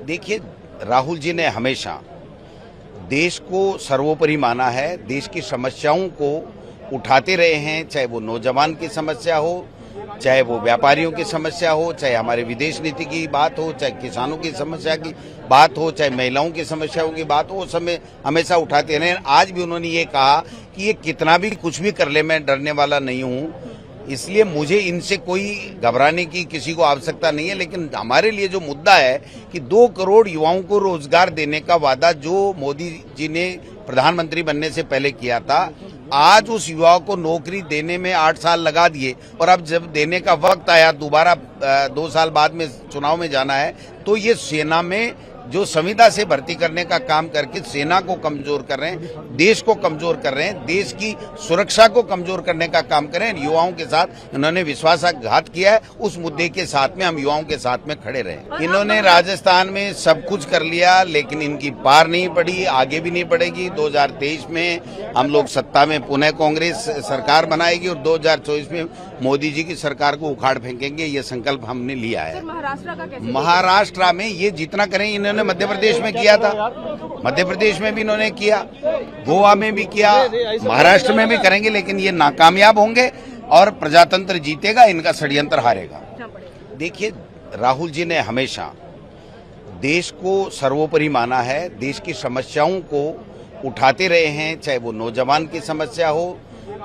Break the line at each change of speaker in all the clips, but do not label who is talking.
देखिए, राहुल जी ने हमेशा देश को सर्वोपरि माना है, देश की समस्याओं को उठाते रहे हैं, चाहे वो नौजवान की समस्या हो, चाहे वो व्यापारियों की समस्या हो, चाहे हमारे विदेश नीति की बात हो, चाहे किसानों की समस्या की बात हो, चाहे महिलाओं की समस्याओं की बात हो, वो समय हमेशा उठाते रहे। आज भी उन्होंने ये कहा कि ये कितना भी कुछ भी कर ले, मैं डरने वाला नहीं हूँ, इसलिए मुझे इनसे कोई घबराने की किसी को आवश्यकता नहीं है। लेकिन हमारे लिए जो मुद्दा है कि 2 करोड़ युवाओं को रोजगार देने का वादा जो मोदी जी ने प्रधानमंत्री बनने से पहले किया था, आज उस युवा को नौकरी देने में 8 साल लगा दिए और अब जब देने का वक्त आया, दोबारा 2 साल बाद में चुनाव में जाना है, तो ये सेना में जो संविदा से भर्ती करने का काम करके सेना को कमजोर कर रहे हैं, देश को कमजोर कर रहे हैं, देश की सुरक्षा को कमजोर करने का काम कर रहे हैं। युवाओं के साथ इन्होंने विश्वासघात किया है, उस मुद्दे के साथ में हम युवाओं के साथ में खड़े रहे। इन्होंने राजस्थान में सब कुछ कर लिया, लेकिन इनकी पार नहीं पड़ी, आगे भी नहीं बढ़ेगी। 2023 में हम लोग सत्ता में पुनः कांग्रेस सरकार बनाएगी और 2024 में मोदी जी की सरकार को उखाड़ फेंकेंगे, ये संकल्प हमने लिया है। महाराष्ट्र में ये जितना करें, इन्होंने मध्य प्रदेश में किया था, मध्य प्रदेश में भी इन्होंने किया, गोवा में भी किया, महाराष्ट्र में भी करेंगे, लेकिन ये नाकामयाब होंगे और प्रजातंत्र जीतेगा, इनका षड्यंत्र हारेगा। देखिए, राहुल जी ने हमेशा देश को सर्वोपरि माना है, देश की समस्याओं को उठाते रहे हैं, चाहे वो नौजवान की समस्या हो,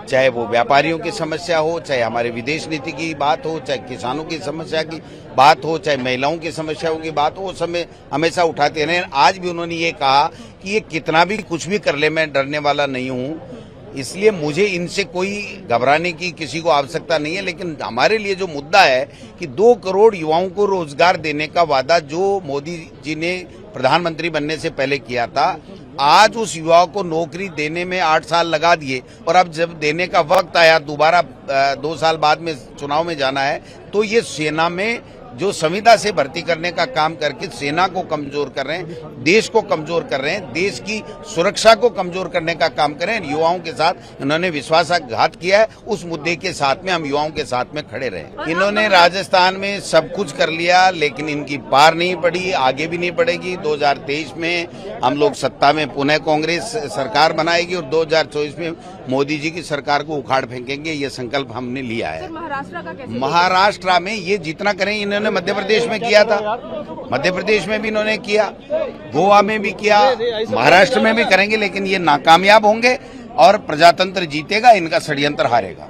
चाहे वो व्यापारियों की समस्या हो, चाहे हमारे विदेश नीति की बात हो, चाहे किसानों की समस्या की बात हो, चाहे महिलाओं की समस्याओं की बात हो, वो समय हमेशा उठाते रहे। आज भी उन्होंने ये कहा कि ये कितना भी कुछ भी कर ले, मैं डरने वाला नहीं हूँ, इसलिए मुझे इनसे कोई घबराने की किसी को आवश्यकता नहीं है। लेकिन हमारे लिए जो मुद्दा है कि 2 करोड़ युवाओं को रोजगार देने का वादा जो मोदी जी ने प्रधानमंत्री बनने से पहले किया था, आज उस युवा को नौकरी देने में 8 साल लगा दिए और अब जब देने का वक्त आया, दोबारा 2 साल बाद में चुनाव में जाना है, तो ये सेना में जो संविदा से भर्ती करने का काम करके सेना को कमजोर कर रहे हैं, देश को कमजोर कर रहे हैं, देश की सुरक्षा को कमजोर करने का काम कर रहे हैं। युवाओं के साथ इन्होंने विश्वासघात किया है, उस मुद्दे के साथ में हम युवाओं के साथ में खड़े रहे। इन्होंने राजस्थान में सब कुछ कर लिया, लेकिन इनकी पार नहीं पड़ी, आगे भी नहीं बढ़ेगी। 2023 में हम लोग सत्ता में पुनः कांग्रेस सरकार बनाएगी और 2024 में मोदी जी की सरकार को उखाड़ फेंकेंगे, ये संकल्प हमने लिया है। महाराष्ट्र में ये जितना करें, इन्होंने मध्य प्रदेश में किया था, मध्य प्रदेश में भी इन्होंने किया, गोवा में भी किया, महाराष्ट्र में भी करेंगे, लेकिन ये नाकामयाब होंगे और प्रजातंत्र जीतेगा, इनका षड्यंत्र हारेगा।